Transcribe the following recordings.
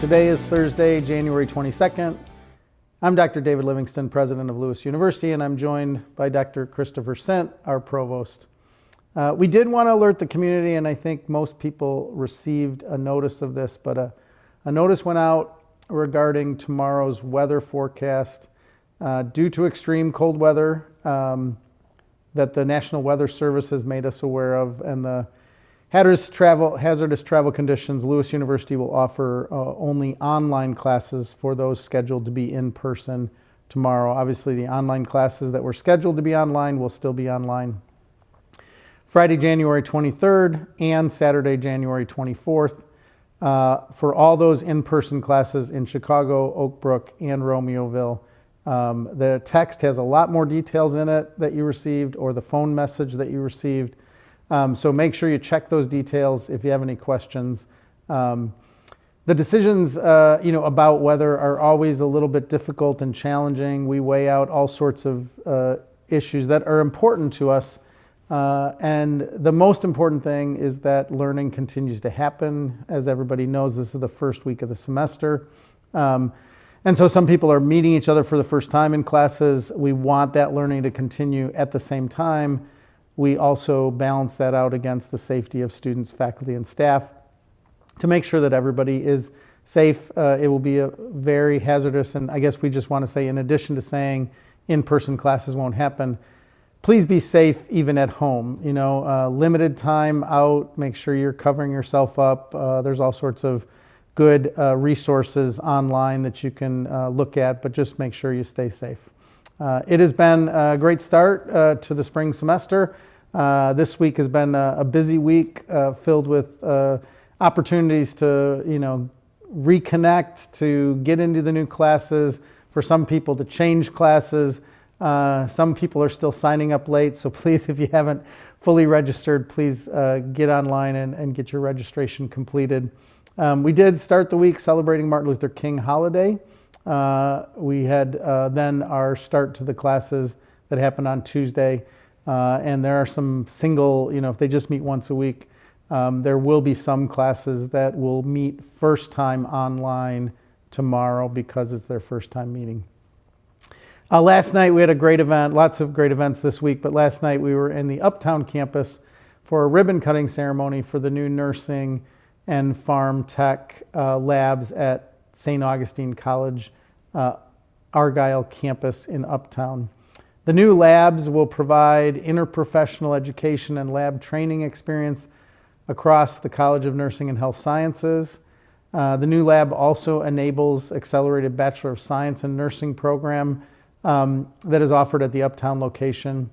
Today is Thursday, January 22nd. I'm Dr. David Livingston, president of Lewis University, and I'm joined by Dr. Christopher Sent, our provost. We did want to alert the community, and I think most people received a notice of this, but a notice went out regarding tomorrow's weather forecast due to extreme cold weather that the National Weather Service has made us aware of, and the hazardous travel conditions. Lewis University will offer only online classes for those scheduled to be in person tomorrow. Obviously, the online classes that were scheduled to be online will still be online Friday, January 23rd and Saturday, January 24th. For all those in-person classes in Chicago, Oak Brook, and Romeoville. The text has a lot more details in it that you received, or the phone message that you received. So make sure you check those details if you have any questions. The decisions, about weather are always a little bit difficult and challenging. We weigh out all sorts of issues that are important to us. And the most important thing is that learning continues to happen. As everybody knows, this is the first week of the semester. And so some people are meeting each other for the first time in classes. We want that learning to continue. At the same time, we also balance that out against the safety of students, faculty, and staff to make sure that everybody is safe. It will be a very hazardous, and I guess we just want to say, in addition to saying in-person classes won't happen, please be safe even at home. Limited time out, make sure you're covering yourself up. There's all sorts of good resources online that you can look at, but just make sure you stay safe. It has been a great start to the spring semester. This week has been a busy week filled with opportunities to, reconnect, to get into the new classes, for some people to change classes. Some people are still signing up late, so please, if you haven't fully registered, please get online and get your registration completed. We did start the week celebrating Martin Luther King holiday. We had then our start to the classes that happened on Tuesday, and there are some single, if they just meet once a week, there will be some classes that will meet first time online tomorrow because it's their first time meeting. Last night we had a great event, lots of great events this week, but last night we were in the Uptown campus for a ribbon cutting ceremony for the new nursing and pharm tech labs at St. Augustine College, Argyle campus in Uptown. The new labs will provide interprofessional education and lab training experience across the College of Nursing and Health Sciences. The new lab also enables accelerated Bachelor of Science in Nursing program that is offered at the Uptown location.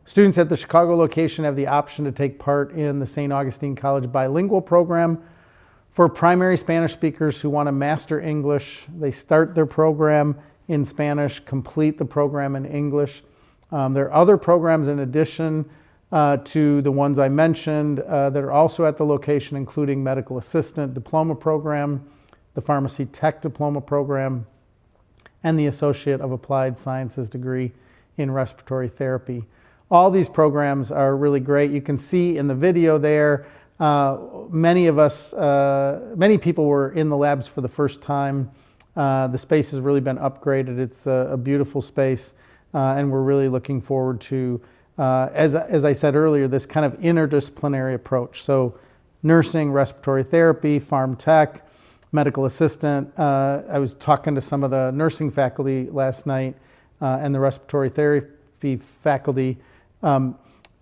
Students at the Chicago location have the option to take part in the St. Augustine College bilingual program. For primary Spanish speakers who want to master English, they start their program in Spanish, complete the program in English. There are other programs in addition to the ones I mentioned that are also at the location, including Medical Assistant Diploma Program, the Pharmacy Tech Diploma Program, and the Associate of Applied Sciences degree in Respiratory Therapy. All these programs are really great. You can see in the video there, many people were in the labs for the first time. The space has really been upgraded. It's a beautiful space, and we're really looking forward to, as I said earlier, this kind of interdisciplinary approach. So nursing, respiratory therapy, pharm tech, medical assistant. I was talking to some of the nursing faculty last night and the respiratory therapy faculty.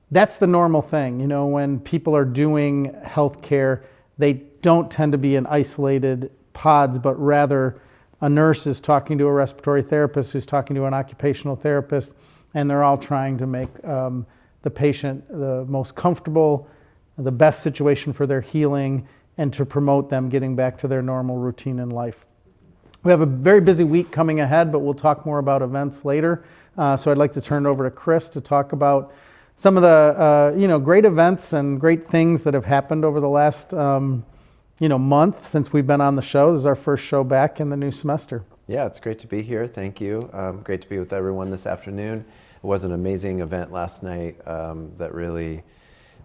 That's the normal thing. When people are doing healthcare, they don't tend to be in isolated pods, but rather a nurse is talking to a respiratory therapist who's talking to an occupational therapist, and they're all trying to make the patient the most comfortable, the best situation for their healing, and to promote them getting back to their normal routine in life. We have a very busy week coming ahead, but we'll talk more about events later. So I'd like to turn it over to Chris to talk about some of the great events and great things that have happened over the last month since we've been on the show. This is our first show back in the new semester. Yeah, it's great to be here. Thank you. Great to be with everyone this afternoon. It was an amazing event last night that really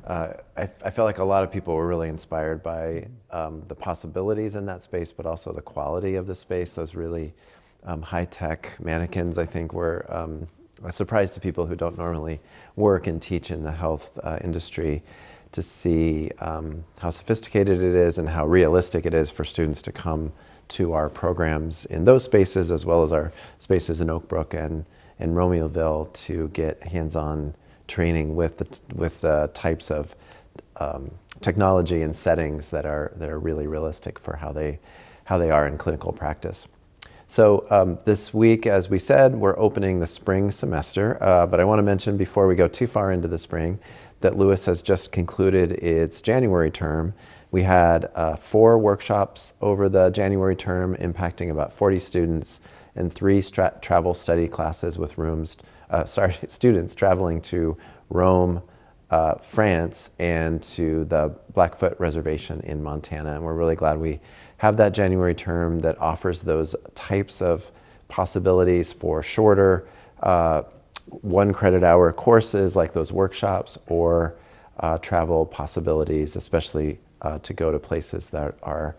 I felt like a lot of people were really inspired by the possibilities in that space, but also the quality of the space. Those really high-tech mannequins, I think, were a surprise to people who don't normally work and teach in the health industry, to see how sophisticated it is and how realistic it is for students to come to our programs in those spaces, as well as our spaces in Oak Brook and in Romeoville, to get hands-on training with the types of technology and settings that are really realistic for how they are in clinical practice. So this week, as we said, we're opening the spring semester, but I want to mention before we go too far into the spring that Lewis has just concluded its January term. We had 4 workshops over the January term impacting about 40 students, and 3 travel study classes with students traveling to Rome, France, and to the Blackfoot Reservation in Montana. And we're really glad we have that January term that offers those types of possibilities for shorter 1 credit hour courses like those workshops, or travel possibilities, especially to go to places that are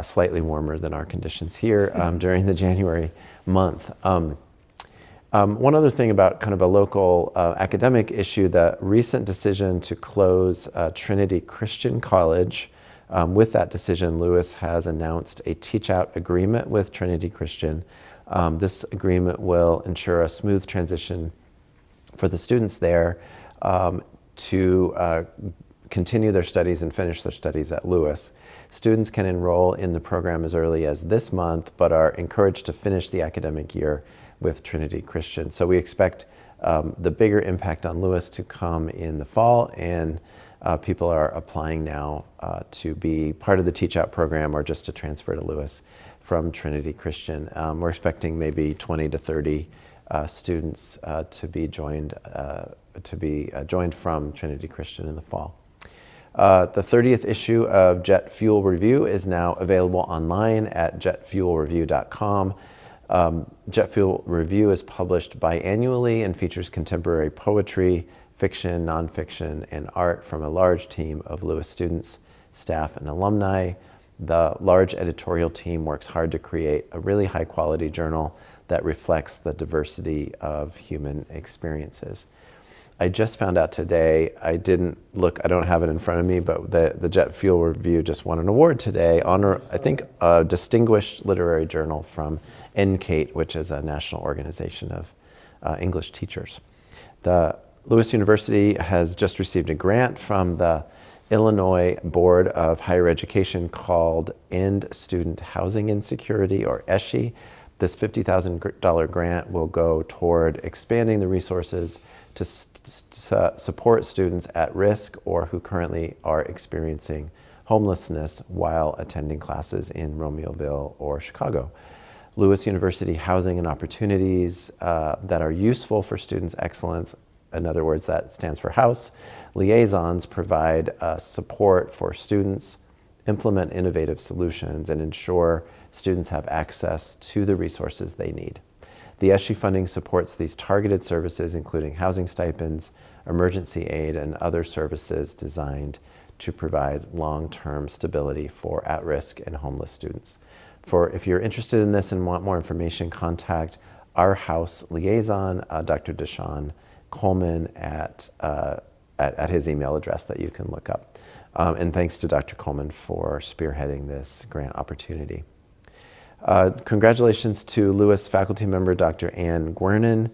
slightly warmer than our conditions here during the January month. One other thing about kind of a local academic issue, the recent decision to close Trinity Christian College. With that decision, Lewis has announced a teach-out agreement with Trinity Christian. This agreement will ensure a smooth transition for the students there to continue their studies and finish their studies at Lewis. Students can enroll in the program as early as this month, but are encouraged to finish the academic year with Trinity Christian. So we expect the bigger impact on Lewis to come in the fall, and people are applying now to be part of the teach-out program or just to transfer to Lewis from Trinity Christian. We're expecting maybe 20 to 30 students to be joined from Trinity Christian in the fall. The 30th issue of Jet Fuel Review is now available online at jetfuelreview.com. Jet Fuel Review is published biannually and features contemporary poetry, fiction, nonfiction, and art from a large team of Lewis students, staff, and alumni. The large editorial team works hard to create a really high-quality journal that reflects the diversity of human experiences. I just found out today, I don't have it in front of me, but the Jet Fuel Review just won an award today, I think a distinguished literary journal from NCATE, which is a national organization of English teachers. The Lewis University has just received a grant from the Illinois Board of Higher Education called End Student Housing Insecurity, or ESHI. This $50,000 grant will go toward expanding the resources to support students at risk or who currently are experiencing homelessness while attending classes in Romeoville or Chicago. Lewis University Housing and Opportunities that are useful for students' excellence, in other words, that stands for HOUSE, liaisons provide support for students, implement innovative solutions, and ensure students have access to the resources they need. The ESHI funding supports these targeted services, including housing stipends, emergency aid, and other services designed to provide long-term stability for at-risk and homeless students. If you're interested in this and want more information, contact our HOUSE liaison, Dr. Deshaun Coleman, at his email address that you can look up. And thanks to Dr. Coleman for spearheading this grant opportunity. Congratulations to Lewis faculty member Dr. Ann Guernan,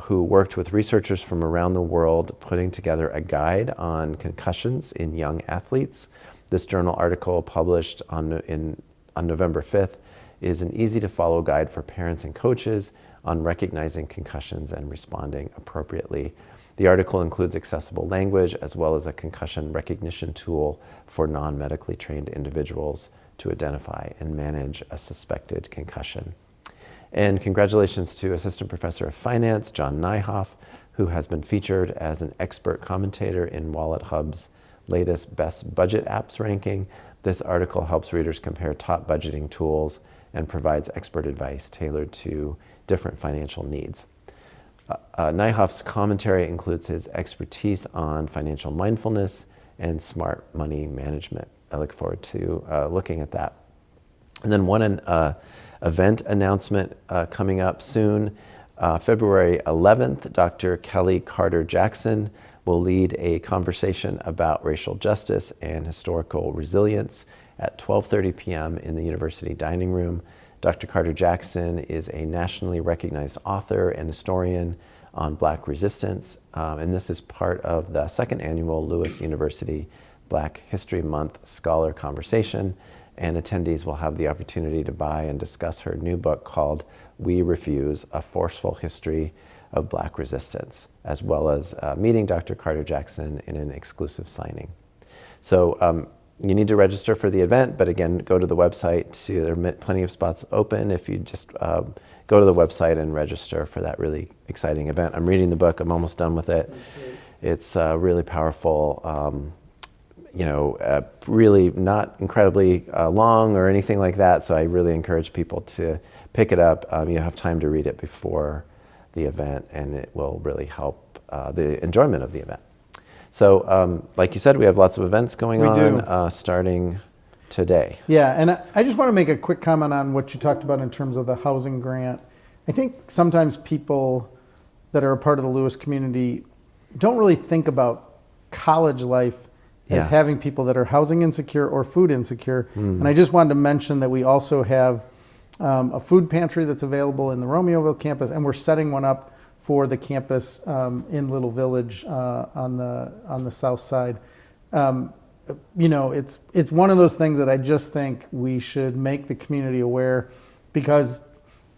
who worked with researchers from around the world putting together a guide on concussions in young athletes. This journal article, published on November 5th, is an easy-to-follow guide for parents and coaches on recognizing concussions and responding appropriately. The article includes accessible language as well as a concussion recognition tool for non-medically trained individuals to identify and manage a suspected concussion. And congratulations to Assistant Professor of Finance, John Nyhoff, who has been featured as an expert commentator in Wallet Hub's latest Best Budget Apps ranking. This article helps readers compare top budgeting tools and provides expert advice tailored to different financial needs. Nyhoff's commentary includes his expertise on financial mindfulness and smart money management. I look forward to looking at that. And then one event announcement coming up soon. February 11th, Dr. Kelly Carter Jackson will lead a conversation about racial justice and historical resilience at 12:30 p.m. in the university dining room. Dr. Carter Jackson is a nationally recognized author and historian on Black resistance, and this is part of the second annual Lewis University Black History Month Scholar Conversation, and attendees will have the opportunity to buy and discuss her new book called We Refuse, A Forceful History of Black Resistance, as well as meeting Dr. Carter Jackson in an exclusive signing. So you need to register for the event, but again, go to the website. There are plenty of spots open if you just go to the website and register for that really exciting event. I'm reading the book. I'm almost done with it. It's really powerful. Really not incredibly long or anything like that, so I really encourage people to pick it up. You have time to read it before the event, and it will really help the enjoyment of the event. So, like you said, we have lots of events going on starting today. Yeah, and I just want to make a quick comment on what you talked about in terms of the housing grant. I think sometimes people that are a part of the Lewis community don't really think about college life as having people that are housing insecure or food insecure. And I just wanted to mention that we also have a food pantry that's available in the Romeoville campus, and we're setting one up for the campus in Little Village on the south side. It's one of those things that I just think we should make the community aware, because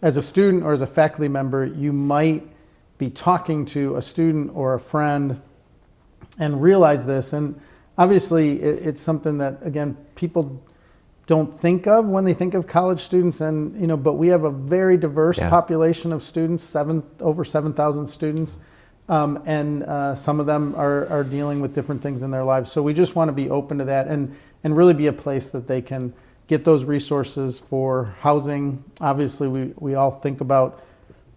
as a student or as a faculty member, you might be talking to a student or a friend and realize this. And obviously, it's something that, again, people don't think of when they think of college students, but we have a very diverse population of students, over 7,000 students, and some of them are dealing with different things in their lives. So we just want to be open to that and really be a place that they can get those resources for housing. Obviously, we all think about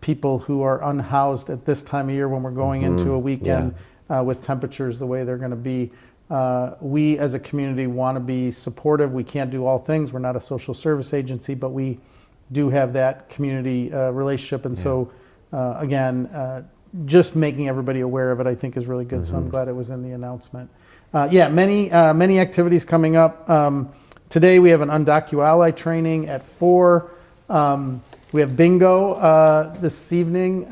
people who are unhoused at this time of year when we're going into a weekend with temperatures the way they're going to be. We as a community want to be supportive. We can't do all things. We're not a social service agency, but we do have that community relationship. And so, again, just making everybody aware of it, I think, is really good. So I'm glad it was in the announcement. Many activities coming up. Today we have an Undocu training at 4. We have bingo this evening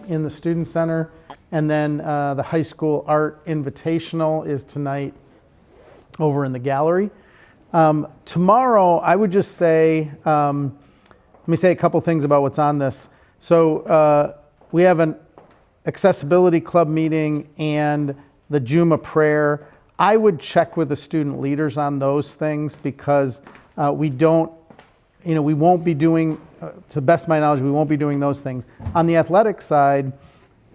in the Student Center. And then the high school art invitational is tonight over in the gallery. Tomorrow, I would just say, let me say a couple things about what's on this. So we have an accessibility club meeting and the Juma prayer. I would check with the student leaders on those things, because we won't be doing, to the best of my knowledge, we won't be doing those things. On the athletic side,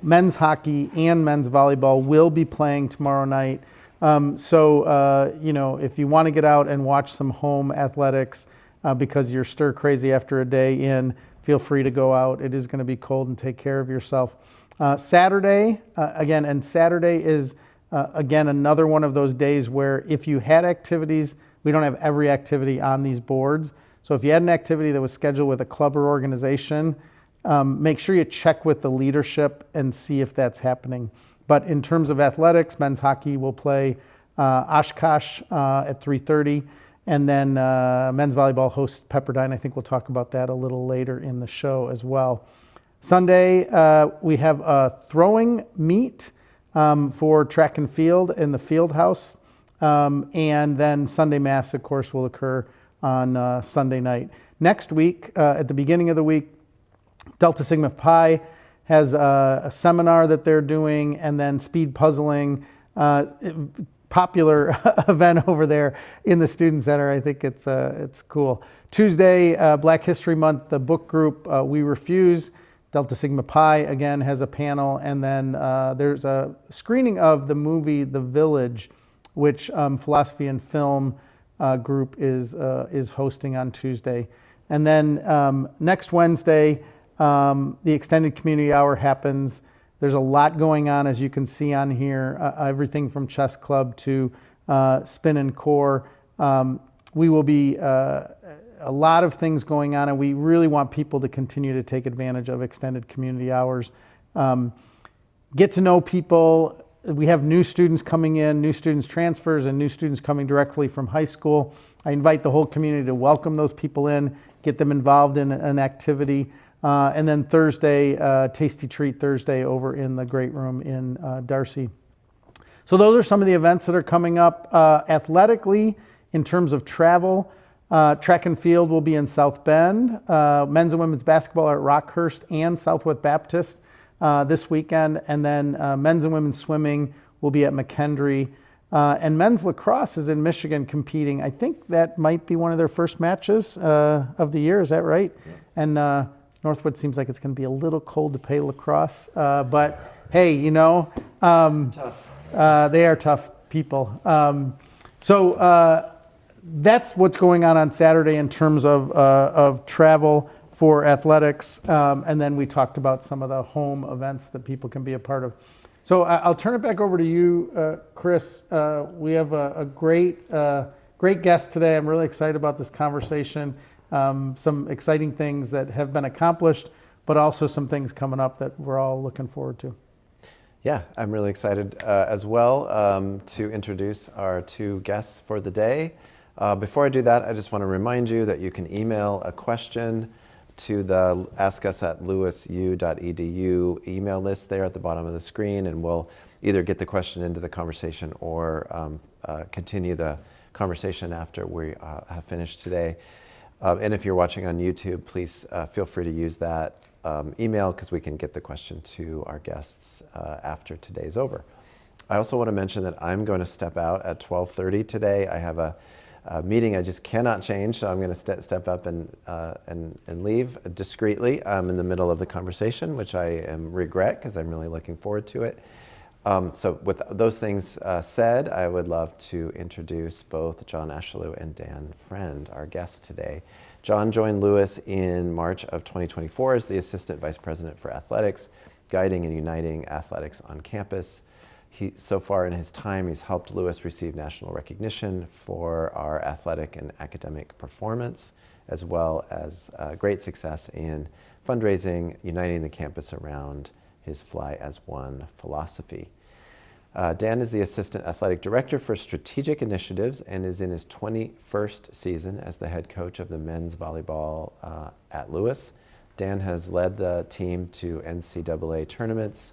men's hockey and men's volleyball will be playing tomorrow night. If you want to get out and watch some home athletics because you're stir crazy after a day in, feel free to go out. It is going to be cold, and take care of yourself. Saturday is again another one of those days where if you had activities, we don't have every activity on these boards. So if you had an activity that was scheduled with a club or organization, make sure you check with the leadership and see if that's happening. But in terms of athletics, men's hockey will play Oshkosh at 3:30, and then men's volleyball hosts Pepperdine. I think we'll talk about that a little later in the show as well. Sunday, we have a throwing meet for track and field in the field house. And then Sunday Mass, of course, will occur on Sunday night. Next week, at the beginning of the week, Delta Sigma Pi has a seminar that they're doing, and then speed puzzling, popular event over there in the Student Center. I think it's cool. Tuesday, Black History Month, the book group We Refuse, Delta Sigma Pi again has a panel, and then there's a screening of the movie The Village, which Philosophy and Film group is hosting on Tuesday. And then next Wednesday, the Extended Community Hour happens. There's a lot going on, as you can see on here, everything from chess club to spin and core. We will be a lot of things going on, and we really want people to continue to take advantage of extended community hours. Get to know people. We have new students coming in, new students transfers, and new students coming directly from high school. I invite the whole community to welcome those people in, get them involved in an activity. And then Thursday, Tasty Treat Thursday over in the Great Room in Darcy. So those are some of the events that are coming up. Athletically, in terms of travel, track and field will be in South Bend. Men's and women's basketball are at Rockhurst and Southwest Baptist this weekend. And then men's and women's swimming will be at McKendree. And men's lacrosse is in Michigan competing. I think that might be one of their first matches of the year. Is that right? Yes. And Northwood seems like it's going to be a little cold to play lacrosse. But hey, you know, Tough. They are tough people. So that's what's going on Saturday in terms of travel for athletics. And then we talked about some of the home events that people can be a part of. So I'll turn it back over to you, Chris. We have a great guest today. I'm really excited about this conversation. Some exciting things that have been accomplished, but also some things coming up that we're all looking forward to. Yeah, I'm really excited as well to introduce our two guests for the day. Before I do that, I just want to remind you that you can email a question to the askus@lewisu.edu email list there at the bottom of the screen, and we'll either get the question into the conversation or continue the conversation after we have finished today. And if you're watching on YouTube, please feel free to use that email because we can get the question to our guests after today's over. I also want to mention that I'm going to step out at 12:30 today. I have a meeting I just cannot change, so I'm going to step up and leave discreetly. I'm in the middle of the conversation, which I regret because I'm really looking forward to it. So with those things said, I would love to introduce both John Ashaolu and Dan Friend, our guests today. John joined Lewis in March of 2024 as the Assistant Vice President for Athletics, guiding and uniting athletics on campus. So far in his time, he's helped Lewis receive national recognition for our athletic and academic performance, as well as great success in fundraising, uniting the campus around his Fly as One philosophy. Dan is the Assistant Athletic Director for Strategic Initiatives and is in his 21st season as the head coach of the men's volleyball at Lewis. Dan has led the team to NCAA tournaments,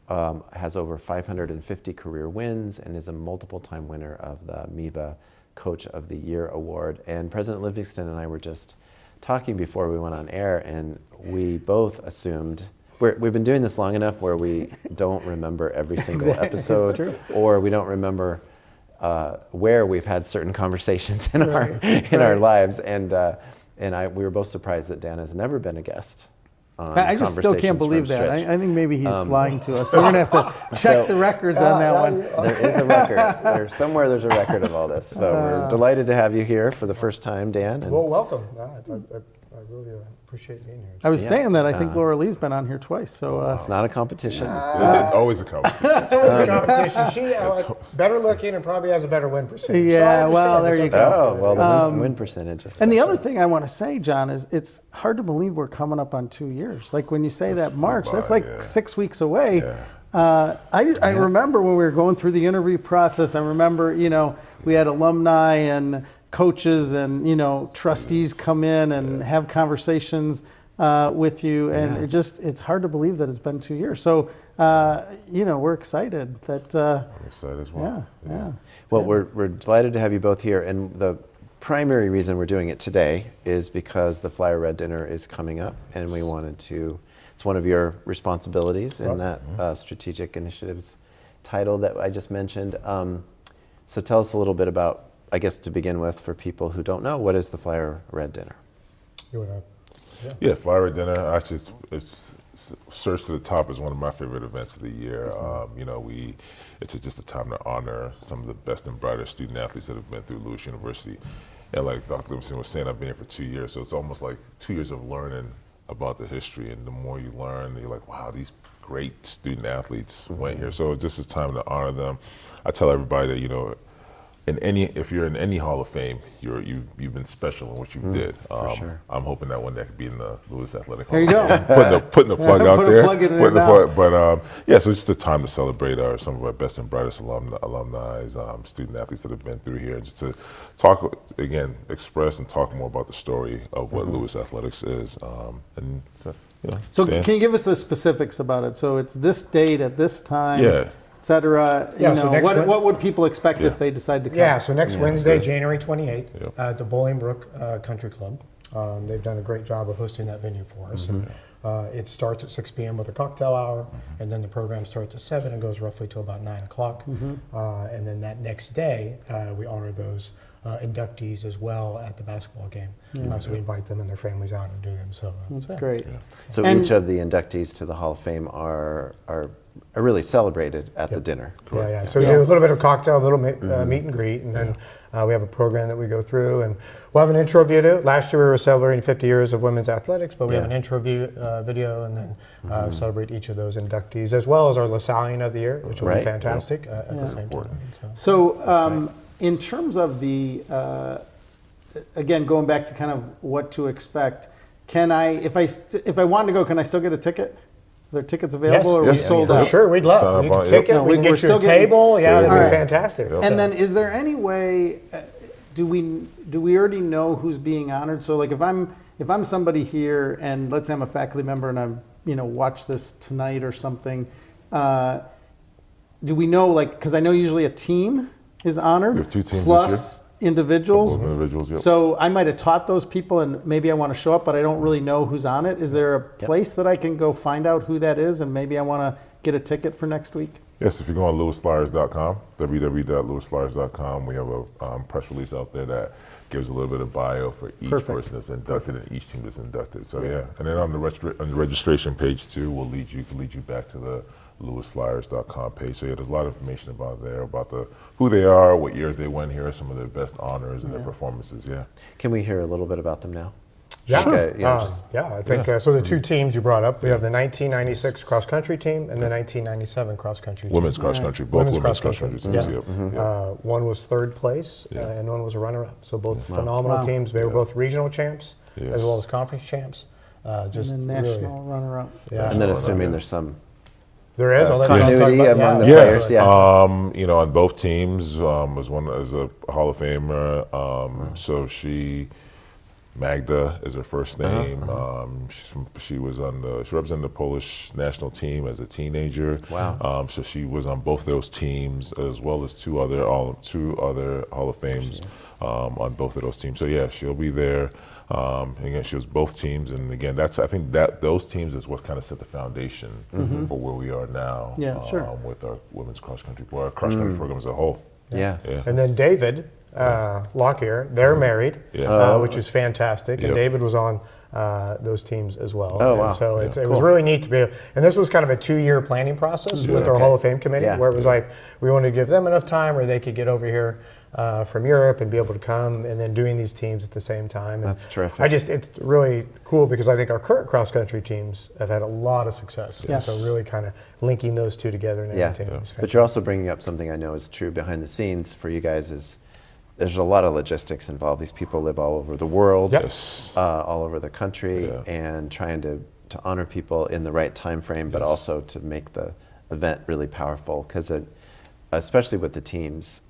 has over 550 career wins, and is a multiple-time winner of the MEVA Coach of the Year Award. And President Livingston and I were just talking before we went on air, and we both assumed we've been doing this long enough where we don't remember every single episode, or we don't remember where we've had certain conversations in our lives. And we were both surprised that Dan has never been a guest. I just still can't believe that. I think maybe he's lying to us. We're going to have to check the records on that one. There is a record. Somewhere there's a record of all this. But we're delighted to have you here for the first time, Dan. Well, welcome. I really appreciate being here. I was saying that I think Laura Lee's been on here twice. So it's not a competition. It's always a competition. It's always a competition. She better looking and probably has a better win percentage. Yeah, so well, there you go. Oh, well, the win percentage is And the other thing I want to say, John, is it's hard to believe we're coming up on 2 years. Like when you say that March, that's like 6 weeks away. Yeah. I remember when we were going through the interview process, I remember, we had alumni and coaches and, trustees come in and have conversations with you. And it's hard to believe that it's been 2 years. So, we're excited that. I'm excited as well. Yeah. Well, we're delighted to have you both here. And the primary reason we're doing it today is because the Flyer Red Dinner is coming up, and we wanted to, it's one of your responsibilities in that strategic initiatives title that I just mentioned. So tell us a little bit about, I guess to begin with, for people who don't know, what is the Flyer Red Dinner? You want to? Yeah, Flyer Red Dinner. Actually, it's Search to the Top is one of my favorite events of the year. It's just a time to honor some of the best and brightest student athletes that have been through Lewis University. And like Dr. Livingston was saying, I've been here for 2 years, so it's almost like 2 years of learning about the history, and the more you learn, you're like, wow, these great student athletes went here. So it's just a time to honor them. I tell everybody that, if you're in any Hall of Fame, you've been special in what you did. Sure. I'm hoping that one day I could be in the Lewis Athletic There Hall. you go. Putting the plug out Put a there. plug in there Putting the now. plug- But yeah, so it's just a time to celebrate some of our best and brightest alumni, student athletes that have been through here, just to talk again, express and talk more about the story of what Lewis Athletics is. And So Dan? can you give us the specifics about it? So it's this date at this time, Yeah. et cetera. Yeah, so next What would people expect Yeah. if they decide to come? Yeah, so next Wednesday, Yeah. January 28th, Yep. at the Bolingbrook Country Club. They've done a great job of hosting that venue for us. And, it starts at 6 p.m. with a cocktail hour, and then the program starts at 7 and goes roughly till about 9 o'clock. And then that next day, we honor those inductees as well at the basketball game. So we invite them and their families out and do them. So That's great. So And- each of the inductees to the Hall of Fame are really celebrated at the dinner. Yeah. So we do a little bit of cocktail, a little meet and greet, and then we have a program that we go through, and we'll have an intro video. Last year we were celebrating 50 years of women's athletics, but we have an intro video, and then celebrate each of those inductees, as well as our LaSallian of the Year, which will be Right. fantastic at the same time. So in terms of the, again, going back to kind of what to expect, can I, if I wanted to go, can I still get a ticket? Are there tickets available, or are we Yes. sold For out? sure, we'd love. Sign up You can on- ticket, No, we can we're get you still a getting- table. Yeah, that'd All be right. fantastic. Yep. And then, is there any way? Do we already know who's being honored? So, like, if I'm somebody here, and let's say I'm a faculty member, and I'm watch this tonight or something, do we know, like, because I know usually a team is honored, We have 2 teams this plus individuals. Couple of individuals, yep. So I might have taught those people, and maybe I want to show up, but I don't really know who's on it. Is there a place that I can go find out who that is, and maybe I want to get a ticket for next week? Yes, if you go on lewisflyers.com, www.lewisflyers.com, we have a press release out there that gives a little bit of bio for each Perfect. person that's inducted and each team that's inducted. So yeah, and then on the registration page too, will lead you back to the lewisflyers.com page. So yeah, there's a lot of information about there, about who they are, what years they went here, some of their best honors and their performances. Yeah. Can we hear a little bit about them now? Yeah, Okay, I think so. The 2 teams you brought up, we have the 1996 cross country team and the 1997 cross country team. Women's cross country, both Women's women's cross cross-country. country teams. Yeah. Yep. Yep. One was 3rd place, and one was a runner-up. So both phenomenal Wow. teams. They were both regional champs Yes. as well as conference champs. Just And then really, national runner-up. yeah. And then assuming there's some There is. I'll let John talk continuity about- among the yeah, players, yeah. On both teams, was one as a Hall of Famer. So Magda is her first name. She represented the Polish national team as a teenager. Wow. So she was on both those teams, as well as two other Hall of Fames on both of those teams. So yeah, she'll be there. Again, she was both teams, and again, I think that those teams is what kind of set the foundation for where we are now. Yeah, sure. With our women's cross country, or our cross country program as a whole. Yeah. Yeah. And then David Lockyer, they're married, Yeah. which is fantastic. And Yep. David was on those teams as well. Oh, And wow. so it was really neat to be, and this was kind of a 2-year planning process with our Okay. Hall of Fame committee, Yeah. where it was like, we wanted to give them enough time where they could get over here from Europe and be able to come, and then doing these teams at the same time. And That's terrific. it's really cool because I think our current cross country teams have had a lot of success. Yes. And so really kind of linking those two together and Yeah. everything. was But you're also bringing up something I know is true behind the scenes for you guys is there's a lot of logistics involved. These people live all over the world, Yes. all over the country, Yeah. and trying to honor people in the right time frame, but Yes. also to make the event really powerful. Because especially with the teams,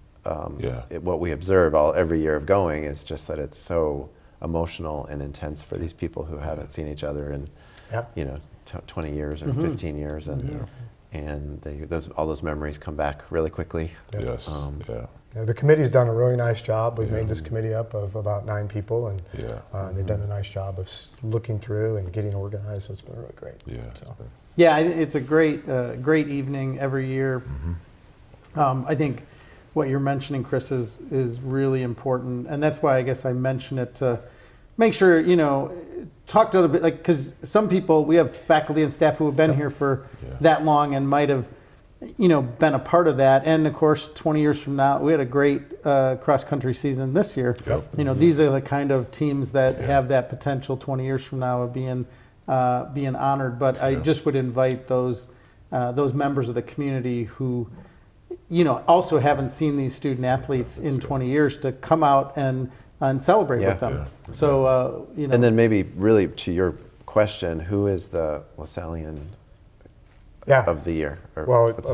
what we observe every year of going is just that it's so emotional and intense for these people who haven't seen each other in, 20 years or 15 years, and all those memories come back really quickly. Yes. The committee's done a really nice job. We've made this committee up of about 9 people, and they've done a nice job of looking through and getting organized. So it's been really great. Yeah. So. Yeah, it's a great evening every year. I think what you're mentioning, Chris, is really important, and that's why I guess I mention it to make sure talk to other, because some people, we have faculty and staff who have been here for that long and might have been a part of that. And of course, 20 years from now, we had a great cross country season this year. Yep. These are the kind of teams that have that potential 20 years from now of being being honored. But I just would invite those members of the community who, also haven't seen these student athletes in 20 years to come out and celebrate with them. Yeah. So, And then maybe really to your question, who is the LaSallian of the year? Or what's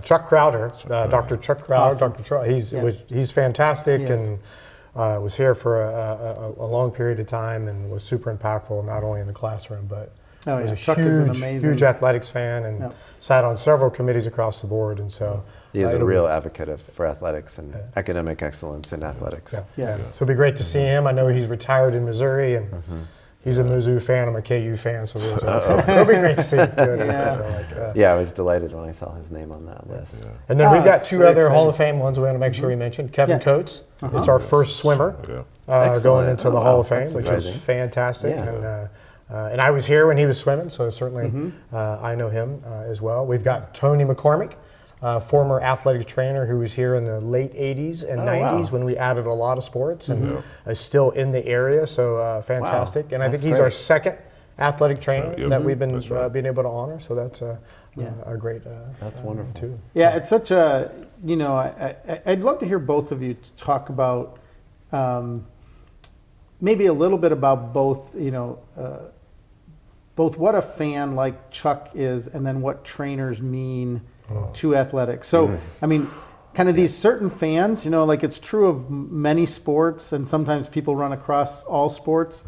Chuck Crowder, Dr. Chuck Crowder, Awesome. Dr. Troy, he's fantastic and was here for a long period of time and was super impactful, not only in the classroom, but was a Chuck is an amazing, huge athletics fan and sat on several committees across the board. And so he is a real advocate for athletics and academic excellence in athletics. So it'll be great to see him. I know he's retired in Missouri and he's a Mizzou fan. I'm a KU fan, so it'll be great to see him doing it. So I was deleted when I saw his name on that list. And then we've got two other exciting Hall of Fame ones we want to make sure we mention. Kevin Coates, it's our first swimmer going into the Hall of Fame, which is fantastic. And I was here when he was swimming, so certainly I know him as well. We've got Tony McCormick, former athletic trainer who was here in the late 80s and 90s when we added a lot of sports and is still in the area, so fantastic. And I think he's our second athletic trainer that we've been being able to honor, so that's a great that's wonderful too. Yeah, it's such a, I'd love to hear both of you talk about maybe a little bit about both, both what a fan like Chuck is and then what trainers mean to athletics. So, I mean, kind of these certain fans, like it's true of many sports and sometimes people run across all sports,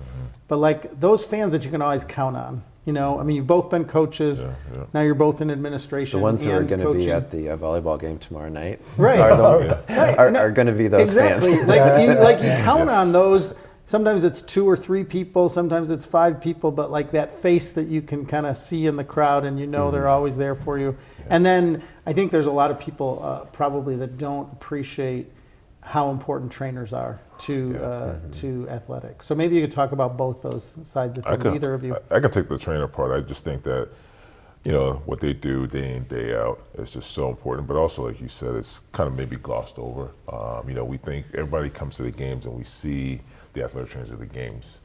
but like those fans that you can always count on. I mean, you've both been coaches. Now you're both in administration. The ones who are and going to coaching. be at the volleyball game tomorrow night Right. are going to be those exactly. fans. Like you count on those. Sometimes it's 2 or 3 people, sometimes it's 5 people, but like that face that you can kind of see in the crowd and they're always there for you. And then I think there's a lot of people probably that don't appreciate how important trainers are to athletics. So maybe you could talk about both those sides of things, either of you. I can take the trainer part. I just think that, what they do day in, day out is just so important. But also, like you said, it's kind of maybe glossed over. We think everybody comes to the games and we see the athletic trainers at the games.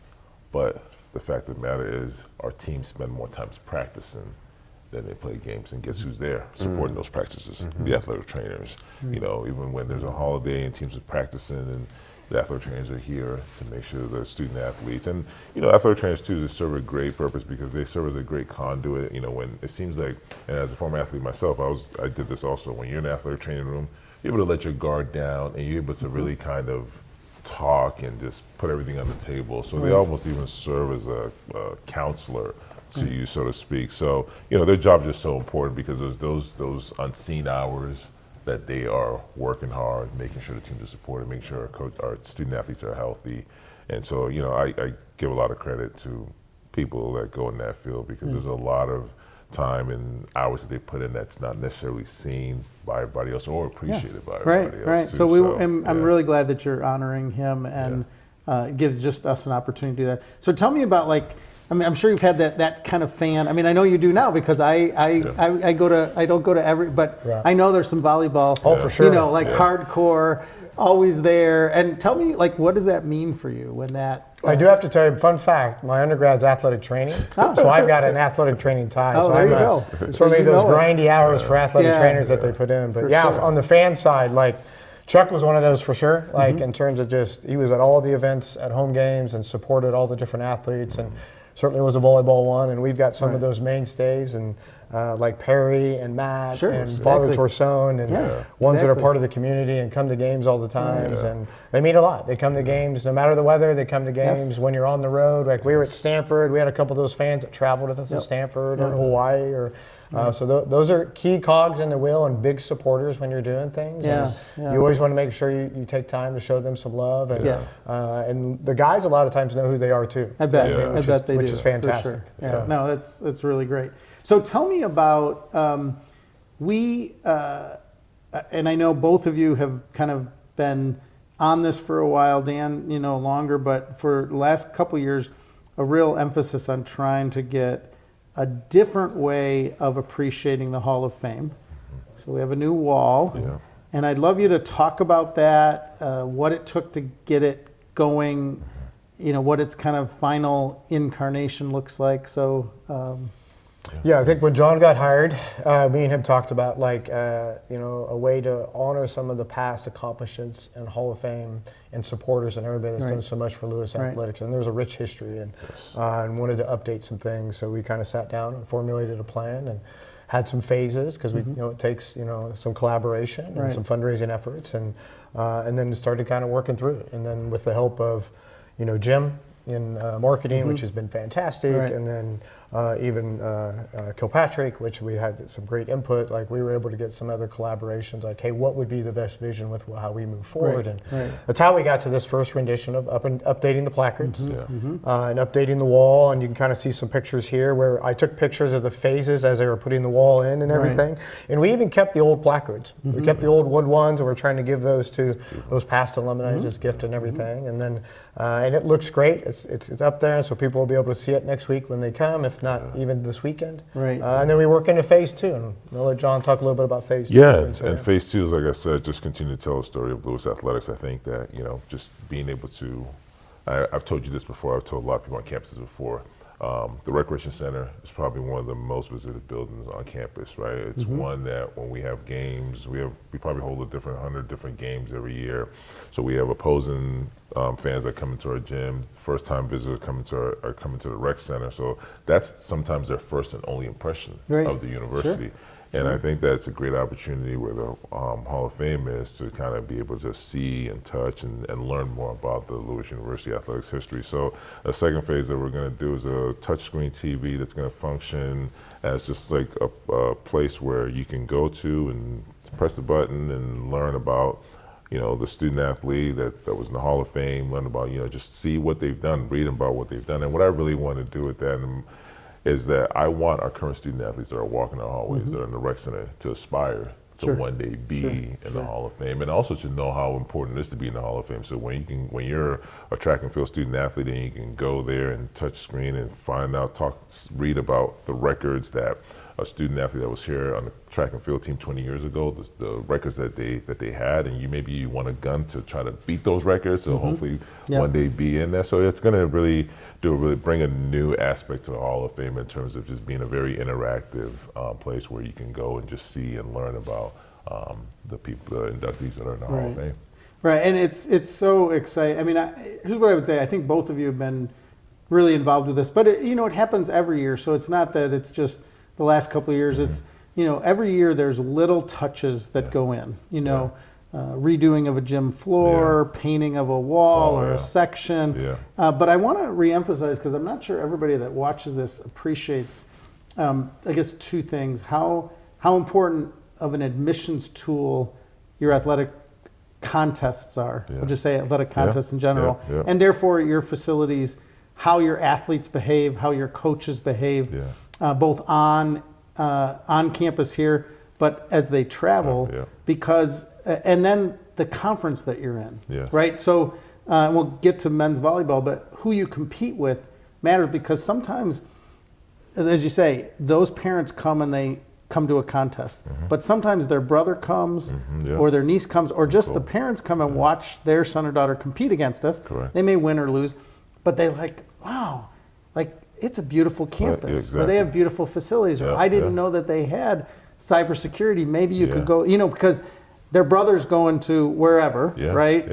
But the fact of the matter is our teams spend more time practicing than they play games. And guess who's there supporting those practices? The athletic trainers. Even when there's a holiday and teams are practicing and the athletic trainers are here to make sure the student athletes. And, athletic trainers too, they serve a great purpose because they serve as a great conduit. When it seems like, and as a former athlete myself, I did this also. When you're in the athletic training room, you're able to let your guard down and you're able to really kind of talk and just put everything on the table. So they almost even serve as a counselor to you, so to speak. So, their job is just so important because there's those unseen hours that they are working hard, making sure the teams are supported, making sure our student athletes are healthy. And so, I give a lot of credit to people that go in that field because there's a lot of time and hours that they put in that's not necessarily seen by everybody else or appreciated by everybody else. Right. Too. So I'm really glad that you're honoring him and it gives just us an opportunity to do that. So tell me about I'm sure you've had that kind of fan. I mean, I know you do now because I don't go to every, but I know there's some volleyball. Oh, for sure. Hardcore, always there. And tell me, what does that mean for you when that? I do have to tell you, fun fact, my undergrad's athletic training, so I've got an athletic training tie. Oh, so there you go. Certainly those grindy hours for athletic trainers that they put in. But on the fan side, Chuck was one of those for sure, in terms of he was at all the events at home games and supported all the different athletes and certainly was a volleyball one. And we've got some of those mainstays and like Perry and Matt and Father Torsone and ones that are part of the community and come to games all the times. And they mean a lot. They come to games no matter the weather. They come to games when you're on the road. Like we were at Stanford. We had a couple of those fans that traveled with us to Stanford or Hawaii. Or so those are key cogs in the wheel and big supporters when you're doing things. You always want to make sure you take time to show them some love. And, and the guys a lot of times know who they are too. I bet. I bet they do. Which is fantastic. For sure. Yeah. No, that's really great. So tell me about, and I know both of you have kind of been on this for a while, Dan, longer, but for the last couple of years, a real emphasis on trying to get a different way of appreciating the Hall of Fame. So we have a new wall, and I'd love you to talk about that, what it took to get it going, what its kind of final incarnation looks like. So Yeah, I think when John got hired, me and him talked about a way to honor some of the past accomplishments and Hall of Fame and supporters and everybody that's done so much for Lewis Athletics. And there's a rich history and wanted to update some things. So we kind of sat down and formulated a plan and had some phases because we it takes some collaboration and some fundraising efforts and then started kind of working through it. And then with the help of Jim in marketing, which has been fantastic, and then even Kilpatrick, which we had some great input. Like we were able to get some other collaborations. Like, hey, what would be the best vision with how we move forward? And that's how we got to this first rendition of updating the placards and updating the wall. And you can kind of see some pictures here where I took pictures of the phases as they were putting the wall in and everything. And we even kept the old placards. We kept the old wood ones, and we're trying to give those to those past alumni as gift and everything. And then and it looks great. It's up there, so people will be able to see it next week when they come, if not even this weekend. And then we work into phase 2, and I'll let John talk a little bit about phase 2. Yeah, and phase 2 is, like I said, just continue to tell the story of Lewis Athletics. I think that, just being able to, I've told you this before, I've told a lot of people on campuses before, the Recreation Center is probably one of the most visited buildings on campus, right? It's one that when we have games, we probably hold 100 different games every year. So we have opposing fans that come into our gym, first-time visitors coming to the rec center. So that's sometimes their first and only impression of the university. And I think that's a great opportunity where the Hall of Fame is to kind of be able to see and touch and learn more about the Lewis University athletics history. So a second phase that we're going to do is a touchscreen TV that's going to function as just like a place where you can go to and press the button and learn about the student athlete that was in the Hall of Fame, learn about, just see what they've done, read about what they've done. And what I really want to do with that is that I want our current student athletes that are walking the hallways, that are in the rec center, to aspire to one day be in the Hall of Fame, and also to know how important it is to be in the Hall of Fame. So when you're a track and field student athlete and you can go there and touch screen and find out, read about the records that a student athlete that was here on the track and field team 20 years ago, the records that they had, and maybe you want a gun to try to beat those records, so hopefully one day be in there. So it's going to really bring a new aspect to the Hall of Fame in terms of just being a very interactive place where you can go and just see and learn about the inductees that are in the Hall of Fame. Right, and it's so exciting. I mean, here's what I would say. I think both of you have been really involved with this, but it happens every year. So it's not that it's just the last couple of years. It's every year there's little touches that go in. Redoing of a gym floor, painting of a wall or a section. But I want to reemphasize, because I'm not sure everybody that watches this appreciates, I guess, two things: how important of an admissions tool your athletic contests are. We'll just say athletic contests in general, and therefore your facilities, how your athletes behave, how your coaches behave, both on campus here, but as they travel, because and then the conference that you're in, right? So we'll get to men's volleyball, but who you compete with matters, because sometimes, as you say, those parents come and they come to a contest, but sometimes their brother comes or their niece comes, or just the parents come and watch their son or daughter compete against us. They may win or lose, but they wow, it's a beautiful campus, or they have beautiful facilities, or I didn't know that they had cybersecurity. Maybe you could go, because their brother's going to wherever, right?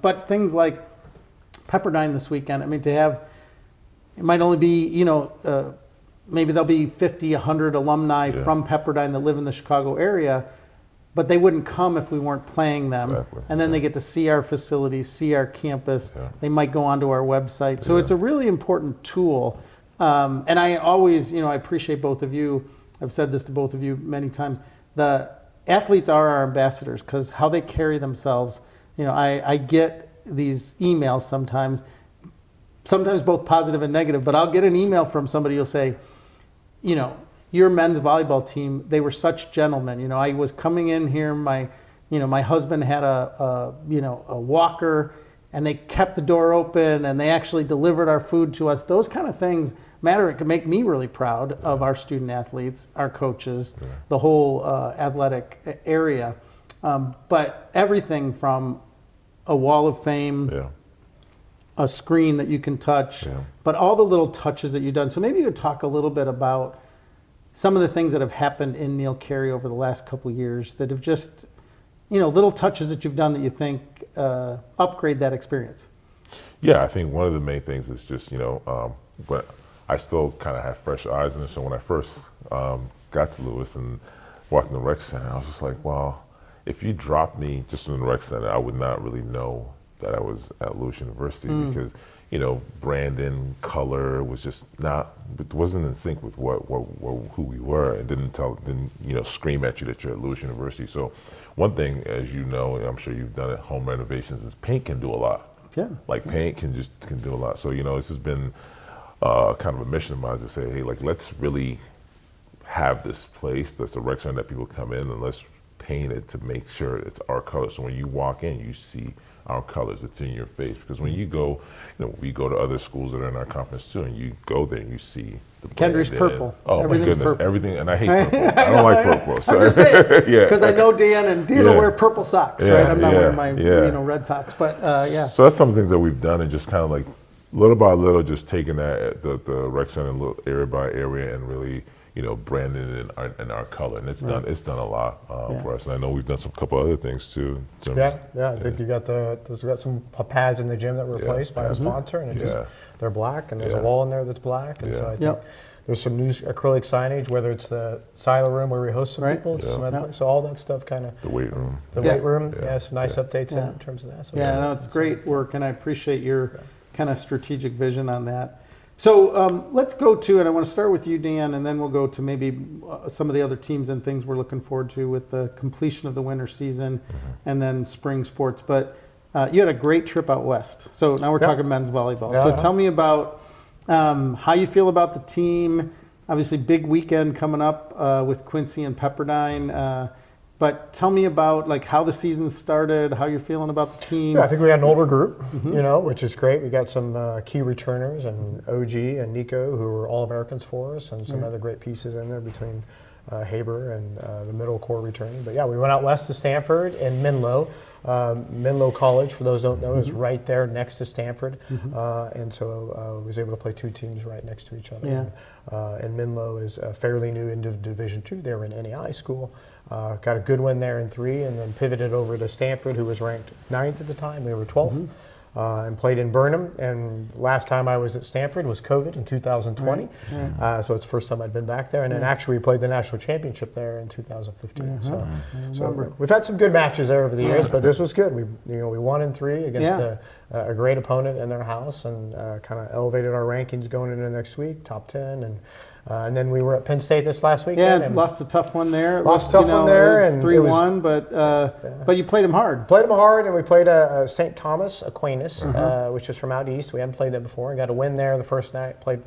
But things like Pepperdine this weekend, I mean, it might only be, maybe there'll be 50, 100 alumni from Pepperdine that live in the Chicago area, but they wouldn't come if we weren't playing them. And then they get to see our facilities, see our campus. They might go onto our website. So it's a really important tool. And I always, I appreciate both of you. I've said this to both of you many times. The athletes are our ambassadors, because how they carry themselves. I get these emails sometimes both positive and negative, but I'll get an email from somebody who'll say, your men's volleyball team, they were such gentlemen. I was coming in here, my husband had a walker, and they kept the door open, and they actually delivered our food to us. Those kind of things matter. It can make me really proud of our student athletes, our coaches, the whole athletic area. But everything from a wall of fame, a screen that you can touch, but all the little touches that you've done. So maybe you could talk a little bit about some of the things that have happened in Neal Carey over the last couple of years that have just, little touches that you've done that you think upgrade that experience. Yeah, I think one of the main things is just, but I still kind of have fresh eyes in it. So when I first got to Lewis and walked in the rec center, I was just like, well, if you dropped me just in the rec center, I would not really know that I was at Lewis University because, branding, color was just it wasn't in sync with who we were, and didn't scream at you that you're at Lewis University. So one thing, as you know, and I'm sure you've done it, home renovations, is paint can do a lot. Yeah. Like paint can do a lot. So, this has been kind of a mission of mine to say, hey, let's really have this place that's a rec center that people come in, and let's paint it to make sure it's our color. So when you walk in, you see our colors. It's in your face. Because when you go, we go to other schools that are in our conference too, and you go there and you see the Kendry's brand purple. Oh my goodness, purple. everything, and I hate purple. I don't like purple. So. I'm just saying, Yeah. because I know Dan will wear purple socks, Yeah, right? I'm not wearing my yeah. Red Sox, but yeah. So that's some things that we've done, and just kind of like little by little, just taking that the rec center area by area and really branding it in our color, and it's done a lot for us. And I know we've done some couple other things too. Yeah. I think you got some pads in the gym that were replaced by a sponsor, and they're black, and there's a wall in there that's black, and so I think there's some new acrylic signage, whether it's the silo room where we host some people, to some other place. So all that stuff kind of the weight room, weight room, some nice updates in terms of that. So it's great work, and I appreciate your kind of strategic vision on that. So let's go to, and I want to start with you, Dan, and then we'll go to maybe some of the other teams and things we're looking forward to with the completion of the winter season and then spring sports. But you had a great trip out west. So now we're talking men's volleyball. So tell me about how you feel about the team. Obviously, big weekend coming up with Quincy and Pepperdine. But tell me about how the season started, how you're feeling about the team. Yeah, I think we had an older group, which is great. We got some key returners, and OG and Nico, who were All-Americans for us, and some other great pieces in there between Haber and the middle core returning. But yeah, we went out west to Stanford and Menlo. Menlo College, for those who don't know, is right there next to Stanford. And so I was able to play two teams right next to each other. And Menlo is fairly new into Division II. They were in NAI school. Got a good win there in 3, and then pivoted over to Stanford, who was ranked 9th at the time. They were 12th. And played in Burnham. And last time I was at Stanford was COVID in 2020. So it's the first time I'd been back there. And then actually we played the national championship there in 2015. So we've had some good matches there over the years, but this was good. We won in 3 against a great opponent in their house, and kind of elevated our rankings going into next week, top 10. And then we were at Penn State this last weekend. Yeah, lost a tough one there. Lost a tough one there. And 3-1, but you played them hard. Played them hard, and we played St. Thomas Aquinas, which is from out east. We haven't played them before. Got a win there the first night. Played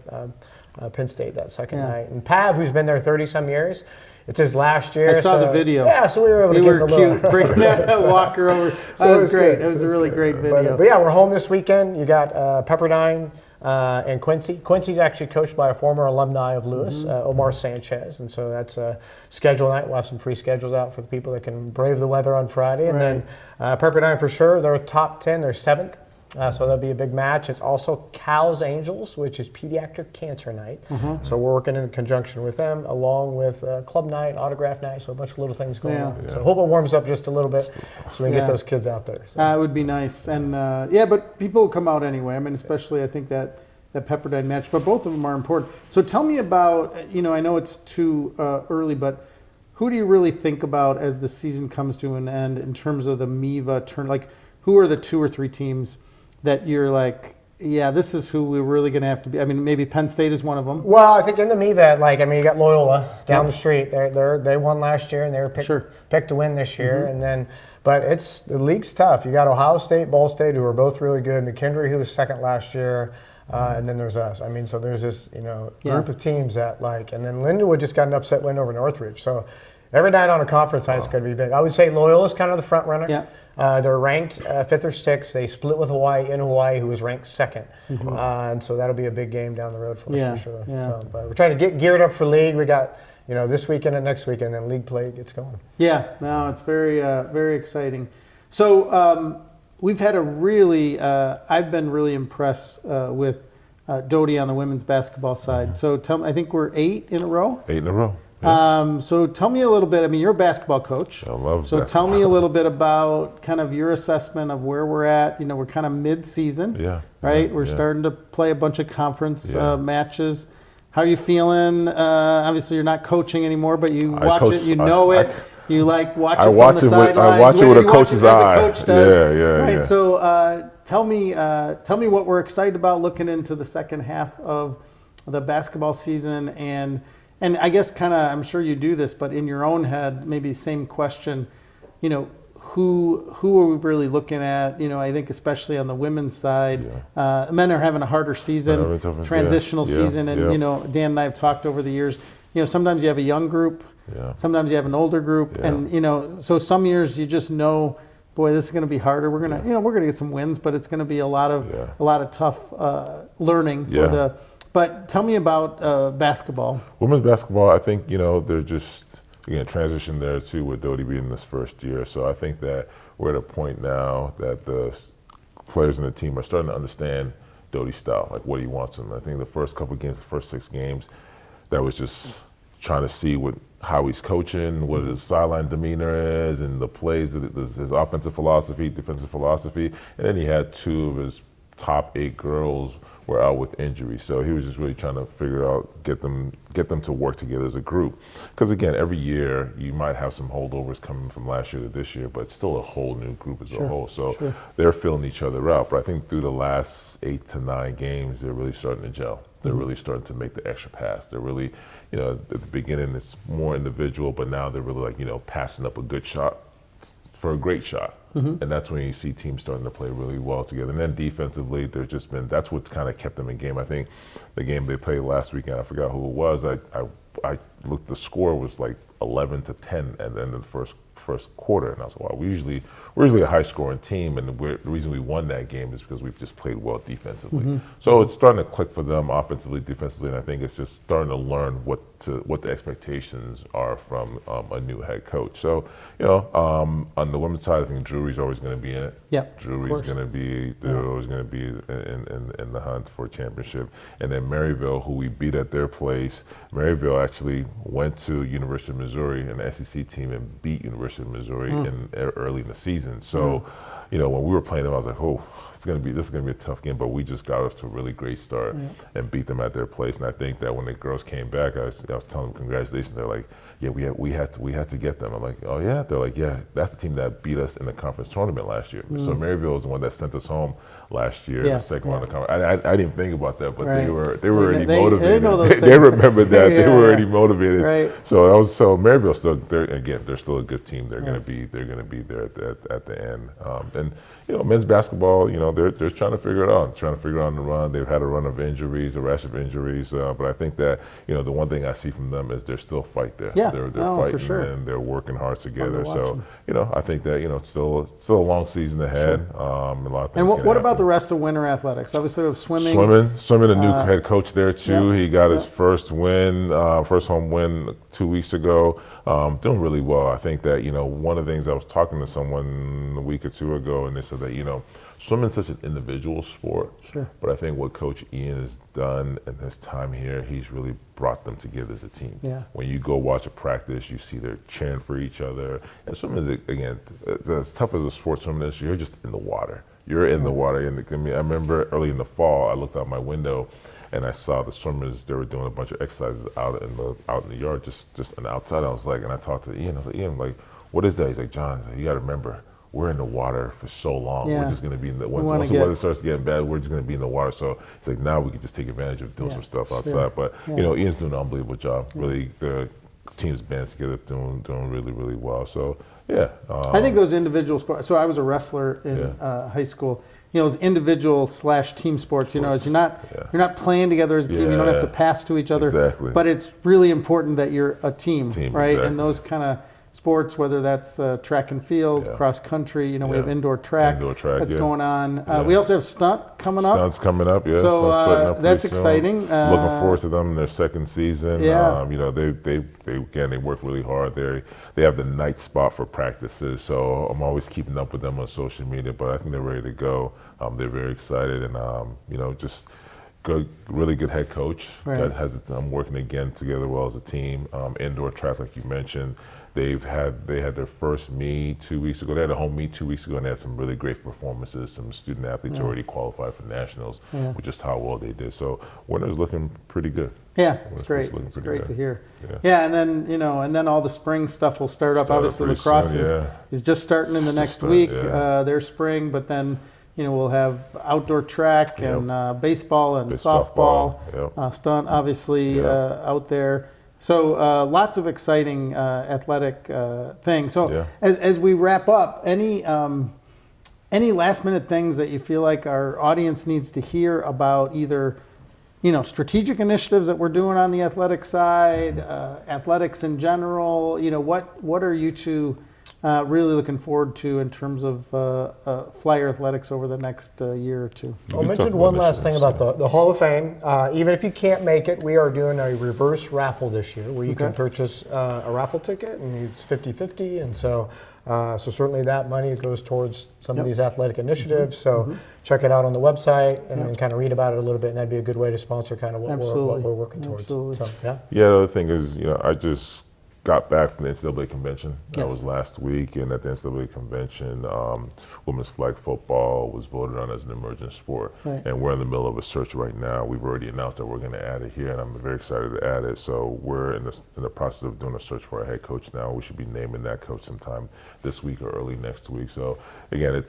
Penn State that second night. And Pav, who's been there 30-some years, it's his last year. I saw the video. Yeah, so we were able to give him a cute. Bringing that Walker over. That was great. It was a really great video. But yeah, we're home this weekend. You got Pepperdine and Quincy. Quincy's actually coached by a former alumni of Lewis, Omar Sanchez, and so that's a schedule night. We'll have some free schedules out for the people that can brave the weather on Friday. And then Pepperdine for sure, they're top 10, they're 7th. So that'll be a big match. It's also Cal's Angels, which is pediatric cancer night. So we're working in conjunction with them, along with club night, autograph night, so a bunch of little things going on. So I hope it warms up just a little bit so we can get those kids out there. So. It would be nice. And but people will come out anyway. I mean, especially I think that Pepperdine match, but both of them are important. So tell me about, I know it's too early, but who do you really think about as the season comes to an end in terms of the MIVA turn? Like, who are the 2 or 3 teams that you're like, this is who we're really going to have to be? I mean, maybe Penn State is one of them. Well, I think in the MIVA, you got Loyola down the street. They won last year, and they were picked to win this year. And then, but the league's tough. You got Ohio State, Ball State, who are both really good. McKendree, who was second last year. And then there's us. I mean, so there's this, group of teams that and then Lindenwood just got an upset win over Northridge. So every night on a conference night is going to be big. I would say Loyola's kind of the front runner. They're ranked 5th or 6th. They split with Hawaii in Hawaii, who was ranked 2nd. And so that'll be a big game down the road for us for sure. So, but we're trying to get geared up for league. We got, this weekend and next weekend, then league play gets going. Yeah, no, it's very, very exciting. So, we've had a really, I've been really impressed with Dodie on the women's basketball side. So tell me, I think we're 8 in a row. 8 in a row. So tell me a little bit, I mean, you're a basketball coach. I love So basketball. tell me a little bit about kind of your assessment of where we're at. You know, we're kind of mid-season, Yeah. right? Yeah, We're yeah. starting to play a bunch of conference Yeah. matches. How are you feeling? Obviously, you're not coaching anymore, but you I watch coach- it, you know I- it. You like watch I it from watch the it with- sidelines. I watch it where with a you watch coach's it as eye. a coach does. Yeah, Right. yeah. So tell me what we're excited about looking into the second half of the basketball season, and I guess kind of, I'm sure you do this, but in your own head, maybe same question. You know, who are we really looking at? You know, I think especially on the women's side, men are having a harder season, transitional season, and you know, Dan and I have talked over the years. You know, sometimes you have a young group, sometimes you have an older group, and you know, so some years you just know, boy, this is going to be harder. We're gonna, you know, we're gonna get some wins, but it's going to be a lot of tough learning for the. But tell me about basketball. Women's basketball, I think, you know, they're just, again, transition there too with Dodie being this first year. So I think that we're at a point now that the players in the team are starting to understand Dodie's style, like what he wants from them. I think the first couple of games, the first 6 games, that was just trying to see how he's coaching, what his sideline demeanor is, and the plays, his offensive philosophy, defensive philosophy. And then he had 2 of his top 8 girls were out with injury, so he was just really trying to figure out, get them to work together as a group. Because again, every year you might have some holdovers coming from last year to this year, but it's still a whole new group as a whole. So they're filling each other out. But I think through the last 8 to 9 games, they're really starting to gel. They're really starting to make the extra pass. They're really, you know, at the beginning it's more individual, but now they're really like, you know, passing up a good shot for a great shot. And that's when you see teams starting to play really well together. And then defensively, there's just been, that's what's kind of kept them in game. I think the game they played last weekend, I forgot who it was. I looked, the score was like 11-10 at the end of the first quarter, and I was like, wow, we're usually a high scoring team, and the reason we won that game is because we've just played well defensively. So it's starting to click for them offensively, defensively, and I think it's just starting to learn what the expectations are from a new head coach. So, you know, on the women's side, I think Drury's always going to be in it. Yep, Drury's going to be, they're always going to be in the hunt for a championship. And then Maryville, who we beat at their place, Maryville actually went to University of Missouri, an SEC team, and beat University of Missouri early in the season. So, you know, when we were playing them, I was like, oh, this is gonna be a tough game, but we just got off to a really great start and beat them at their place. And I think that when the girls came back, I was telling them congratulations. They're like, yeah, we had to get them. I'm like, oh yeah. They're like, yeah, that's the team that beat us in the conference tournament last year. So Maryville was the one that sent us home last year in the second round of the conference. I didn't think about that, but they were already motivated. They know those things. They remembered that. They were already motivated. Right. So Maryville still, they're still a good team. They're gonna be there at the end. And you know, men's basketball, you know, they're trying to figure it out. Trying to figure out on the run. They've had a run of injuries, a rash of injuries. But I think that, you know, the one thing I see from them is there's still fight there. Yeah. They're for fighting sure. and they're working hard together. watch So them. you know, I think that, you know, it's still a long season ahead. A lot of things. And what can about the happen. rest of winter athletics? Obviously, we have swimming. Swimming, a new head coach there too. He got his first home win 2 weeks ago. Doing really well. I think that, you know, one of the things I was talking to someone a week or 2 ago, and they said that, you know, swimming's such an individual sport. Sure. But I think what Coach Ian has done in his time here, he's really brought them together as a team. Yeah. When you go watch a practice, you see they're cheering for each other. And swimming is, again, as tough as a sport swimming is, you're just in the water. You're in the water. And I mean, I remember early in the fall, I looked out my window and I saw the swimmers. They were doing a bunch of exercises out in the yard, just on the outside. I was like, and I talked to Ian. I was like, Ian, like, what is that? He's like, John, you got to remember, we're in the water for so long. Yeah. We're just going to be in the once the weather starts getting bad, we're just going to be in the water. So it's like now we can just take advantage of doing some stuff outside. But you know, Ian's doing an unbelievable job. Really, the team's bands together, doing really, really well. So yeah, I think those individual sports. So I was a wrestler in high school. You know, those individual / team sports. You know, you're not playing together as a team. You don't have to pass to each other. Exactly. But it's really important that you're a team, right? Exactly. And those kind of sports, whether that's track and field, Yeah. cross country. We have Yeah. indoor track, Indoor track, that's yeah. going on. Yeah. We also have stunt coming up. Stunt's coming up, yeah. So, Stunt's starting up that's pretty soon. exciting. Looking forward to them in their second season. Yeah. They work really hard. They have the night spot for practices, so I'm always keeping up with them on social media. But I think they're ready to go. They're very excited, and just good, really good head coach. Right. That has them working again together well as a team. Indoor track, like you mentioned. They had their first meet 2 weeks ago. They had a home meet 2 weeks ago, and they had some really great performances. Some student athletes already qualified for nationals, which is how well they did. So winter's looking pretty good. Yeah, it's Winter's great. looking It's pretty great good. to hear. Yeah. Yeah, and then all the spring stuff will start up. Start up Obviously, pretty lacrosse soon, is just starting in the Just next start, week. yeah. Their spring, but then we'll have outdoor track Yep. and baseball and Softball, softball, yep. stunt obviously Yeah. out there. So lots of exciting athletic things. So Yeah. as we wrap up, any last minute things that you feel like our audience needs to hear about either strategic initiatives that we're doing on the athletic side, athletics in general? What are you two really looking forward to in terms of Flyer athletics over the next year or two? I'll mention one last thing about the Hall of Fame. Even if you can't make it, we are doing a reverse raffle this year where you can purchase a raffle ticket, and it's 50-50. And so certainly that money goes towards some of these athletic initiatives. So check it out on the website and then kind of read about it a little bit, and that'd be a good way to sponsor kind of what we're working towards. Absolutely. So, yeah. Yeah, the other thing is, I just got back from the NCAA convention. That Yes. was last week, and at the NCAA convention, women's flag football was voted on as an emerging sport. Right. And we're in the middle of a search right now. We've already announced that we're going to add it here, and I'm very excited to add it. So we're in the process of doing a search for a head coach now. We should be naming that coach sometime this week or early next week. So again,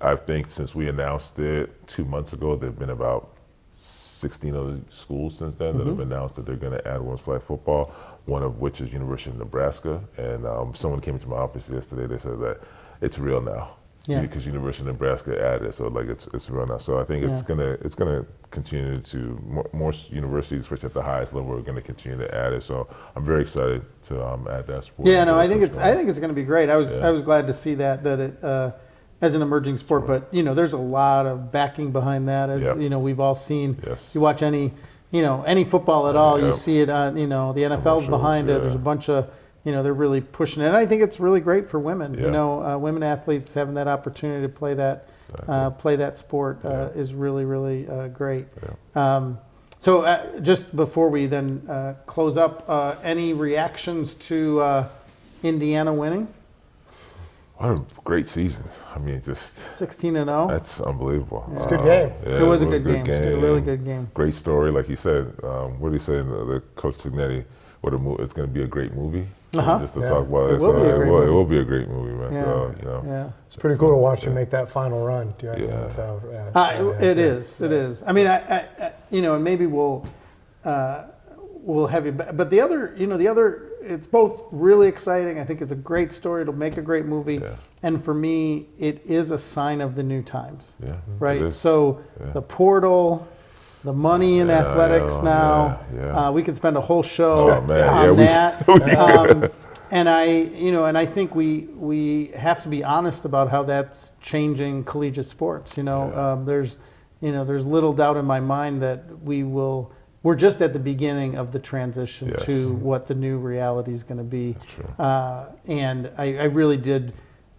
I think since we announced it 2 months ago, there have been about 16 other schools since then that have announced that they're going to add women's flag football, one of which is University of Nebraska. And someone came to my office yesterday, they said that it's real now. Yeah. Because University of Nebraska added, so it's real now. So I think it's gonna continue to more universities, especially at the highest level, are going to continue to add it. So I'm very excited to add that sport. Yeah, no, I think it's going to be great. I was glad to see that it as an emerging sport, but there's a lot of backing behind that, as we've all seen. Yes. You watch any football at all, you see it on the NFL's Commercials, behind it. yeah. There's a bunch of they're really pushing it. And I think it's really great for women. Yeah. Women athletes having that opportunity to play that sport is really, really great. Yeah. So just before we then close up, any reactions to Indiana winning? What a great season. I mean, just 16-0. that's unbelievable. It's a good game. Yeah, It was a good game. It was a really good game. Great story, like you said. What did he say? The coach Signetti, it's going to be a great movie. Just to talk about It it. will be a great movie. It will be a great movie, man. Yeah. So Yeah. It's pretty cool to watch him make that final run. Yeah. So, It is. I mean, I and maybe we'll have you back. But the other, it's both really exciting. I think it's a great story. It'll make a great movie. Yeah. And for me, it is a sign of the new times. Yeah. Right. It is. So Yeah. the portal, the money in athletics now. yeah. We could spend a whole show Oh, man. on Yeah, that. And I think we have to be honest about how that's changing collegiate sports. There's little doubt in my mind that we're just at the beginning of the transition Yes. to what the new reality is going to be. true. And I really did.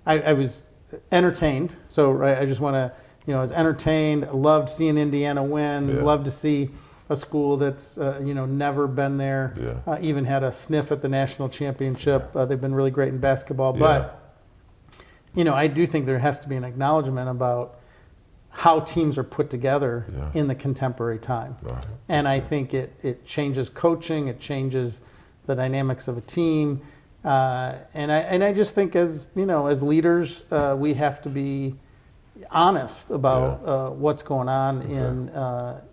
I was entertained. So I just want to. I was entertained. I loved seeing Indiana win. Yeah. Loved to see a school that's never been there. Yeah. Even had a sniff at the national championship. They've been really great in basketball. But I do think there has to be an acknowledgement about how teams are put together in the contemporary time. Right. And I think it changes coaching. It changes the dynamics of a team. And I just think as leaders, we have to be honest about what's going on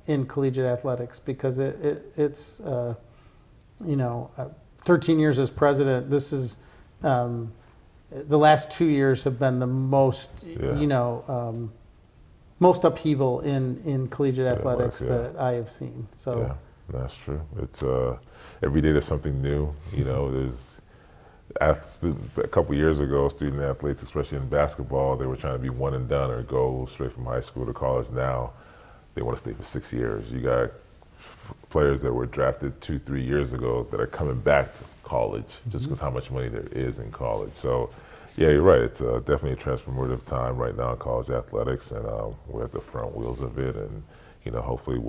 in collegiate athletics, because it's 13 years as president. This is the last 2 years have been the most most upheaval in collegiate athletics that I have seen. So yeah, that's true. It's every day there's something new. A couple years ago, student athletes, especially in basketball, they were trying to be one and done or go straight from high school to college. Now they want to stay for 6 years. You got players that were drafted 2-3 years ago that are coming back to college just because how much money there is in college. So yeah, you're right. It's definitely a transformative time right now in college athletics, and we're at the front wheels of it. And hopefully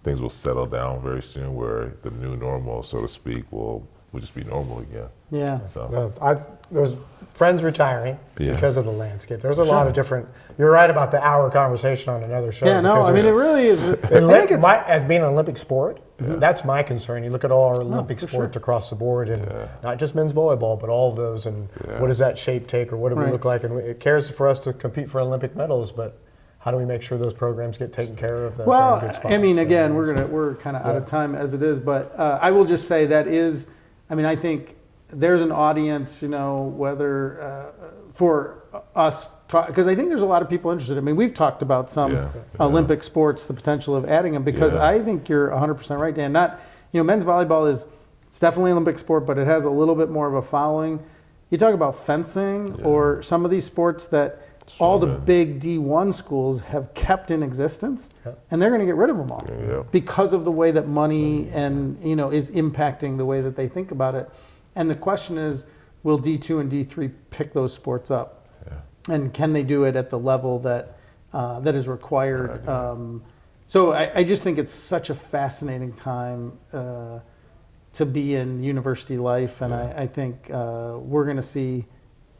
things will settle down very soon, where the new normal, so to speak, will just be normal again. Yeah. So. There's friends retiring Yeah. because of the landscape. There's a lot of different. You're right about the hour conversation on another show. Yeah, no, because I mean, it really is. I think it's, as being an Olympic sport, that's my concern. You look at all our Olympic for sports sure. across the board, and not just men's volleyball, but all of those, and what does that shape take, or what do we Right. look like? And it cares for us to compete for Olympic medals, but how do we make sure those programs get taken care of? That they're in well, good spots? I mean, again, So- we're kind of out of time as it is, but I will just say that is, I mean, I think there's an audience, whether for us, because I think there's a lot of people interested. I mean, we've talked about some Olympic sports, the potential of adding them, because I think you're 100% right, Dan. Men's volleyball it's definitely an Olympic sport, but it has a little bit more of a following. You talk about fencing or some of these sports that all the big D1 schools have kept in existence, and they're going to get rid of them all because of the way that money and is impacting the way that they think about it. And the question is, will D2 and D3 pick those sports up, and can they do it at the level that is required? So I just think it's such a fascinating time to be in university life, and I think we're going to see.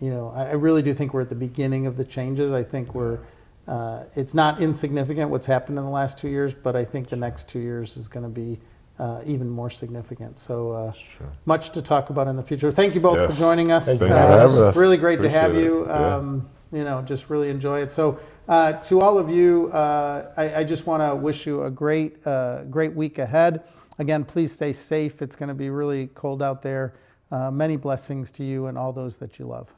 I really do think we're at the beginning of the changes. I think it's not insignificant what's happened in the last 2 years, but I think the next 2 years is going to be even more significant. So much to talk about in the future. Thank you both for joining us. Thank you for having us. Really great to Appreciate have it. you. Just really enjoy it. So to all of you, I just want to wish you a great week ahead. Again, please stay safe. It's going to be really cold out there. Many blessings to you and all those that you love.